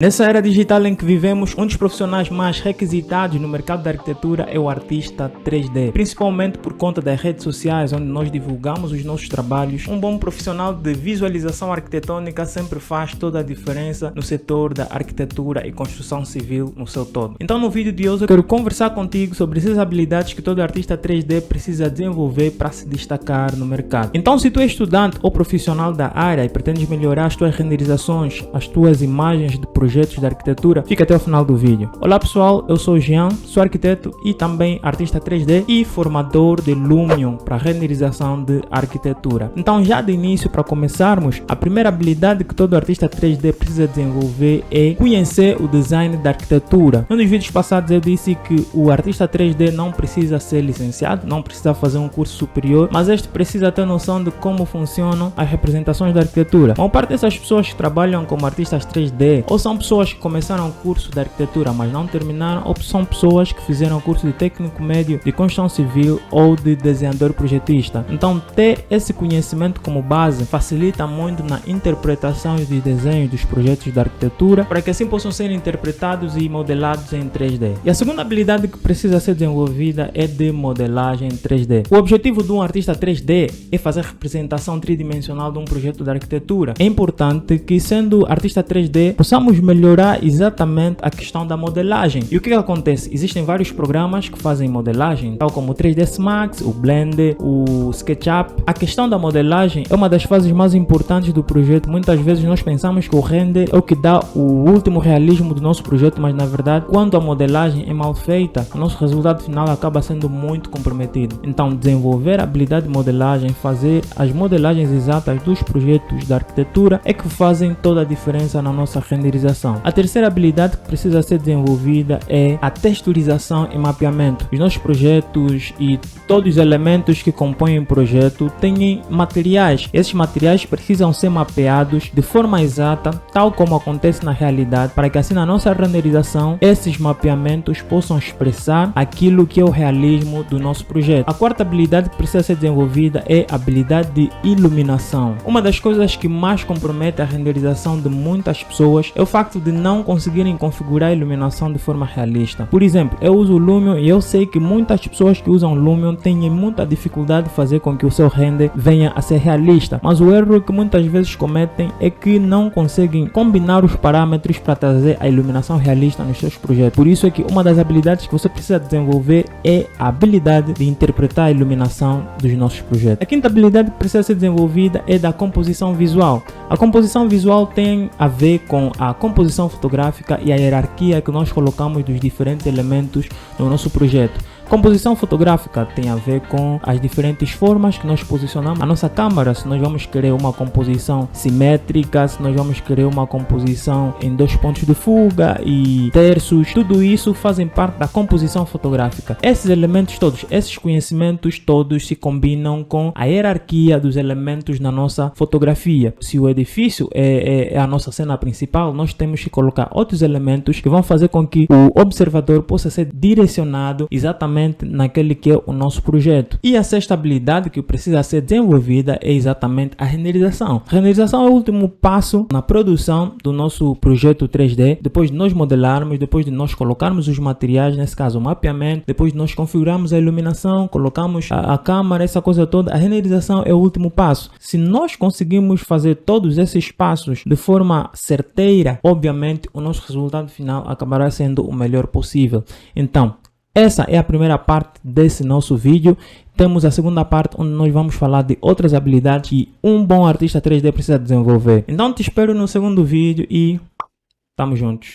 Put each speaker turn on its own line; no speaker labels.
Nessa era digital em que vivemos, um dos profissionais mais requisitados no mercado da arquitetura é o artista 3D, principalmente por conta das redes sociais onde nós divulgamos os nossos trabalhos. Um bom profissional de visualização arquitetônica sempre faz toda a diferença no setor da arquitetura e construção civil no seu todo. Então no vídeo de hoje eu quero conversar contigo sobre essas habilidades que todo artista 3D precisa desenvolver para se destacar no mercado. Então se tu és estudante ou profissional da área e pretendes melhorar as tuas renderizações, as tuas imagens de projetos de arquitetura, fica até o final do vídeo. Olá pessoal, eu sou o Jean, sou arquiteto e também artista 3D e formador de Lumion para renderização de arquitetura. Então já de início, para começarmos, a primeira habilidade que todo artista 3D precisa desenvolver é conhecer o design da arquitetura. Nos vídeos passados eu disse que o artista 3D não precisa ser licenciado, não precisa fazer um curso superior, mas este precisa ter noção de como funcionam as representações da arquitetura. Uma parte dessas pessoas que trabalham como artistas 3D ou são pessoas que começaram o curso de arquitetura mas não terminaram, ou são pessoas que fizeram o curso de técnico médio de construção civil ou de desenhador projetista. Então ter esse conhecimento como base facilita muito na interpretação e de desenhos dos projetos de arquitetura, para que assim possam ser interpretados e modelados em 3D. E a segunda habilidade que precisa ser desenvolvida é de modelagem 3D. O objetivo de um artista 3D é fazer representação tridimensional de um projeto de arquitetura. É importante que, sendo artista 3D, possamos melhorar exatamente a questão da modelagem. E o que acontece? Existem vários programas que fazem modelagem, tal como o 3ds Max, o Blender, o SketchUp. A questão da modelagem é uma das fases mais importantes do projeto. Muitas vezes nós pensamos que o render é o que dá o último realismo do nosso projeto, mas na verdade, quando a modelagem é mal feita, o nosso resultado final acaba sendo muito comprometido. Então, desenvolver a habilidade de modelagem, fazer as modelagens exatas dos projetos da arquitetura é que fazem toda a diferença na nossa renderização. A terceira habilidade que precisa ser desenvolvida é a texturização e mapeamento. Os nossos projetos e todos os elementos que compõem o projeto têm materiais. Esses materiais precisam ser mapeados de forma exata, tal como acontece na realidade, para que assim na nossa renderização esses mapeamentos possam expressar aquilo que é o realismo do nosso projeto. A quarta habilidade que precisa ser desenvolvida é a habilidade de iluminação. Uma das coisas que mais compromete a renderização de muitas pessoas é o facto de não conseguirem configurar a iluminação de forma realista. Por exemplo, eu uso o Lumion e eu sei que muitas pessoas que usam Lumion têm muita dificuldade de fazer com que o seu render venha a ser realista, mas o erro que muitas vezes cometem é que não conseguem combinar os parâmetros para trazer a iluminação realista nos seus projetos. Por isso é que uma das habilidades que você precisa desenvolver é a habilidade de interpretar a iluminação dos nossos projetos. A quinta habilidade que precisa ser desenvolvida é da composição visual. A composição visual tem a ver com a composição fotográfica e a hierarquia que nós colocamos dos diferentes elementos no nosso projeto. Composição fotográfica tem a ver com as diferentes formas que nós posicionamos a nossa câmera, se nós vamos querer uma composição simétrica, se nós vamos querer uma composição em 2 pontos de fuga e terços, tudo isso fazem parte da composição fotográfica. Esses elementos todos, esses conhecimentos todos se combinam com a hierarquia dos elementos na nossa fotografia. Se o edifício é a nossa cena principal, nós temos que colocar outros elementos que vão fazer com que o observador possa ser direcionado exatamente naquele que é o nosso projeto. E a sexta habilidade que precisa ser desenvolvida é exatamente a renderização. A renderização é o último passo na produção do nosso projeto 3D, depois de nós modelarmos, depois de nós colocarmos os materiais, nesse caso o mapeamento, depois de nós configurarmos a iluminação, colocamos a câmera, essa coisa toda. A renderização é o último passo. Se nós conseguimos fazer todos esses passos de forma certeira, obviamente o nosso resultado final acabará sendo o melhor possível. Então, essa é a primeira parte desse nosso vídeo. Temos a segunda parte onde nós vamos falar de outras habilidades que um bom artista 3D precisa desenvolver. Então te espero no segundo vídeo e tamo juntos.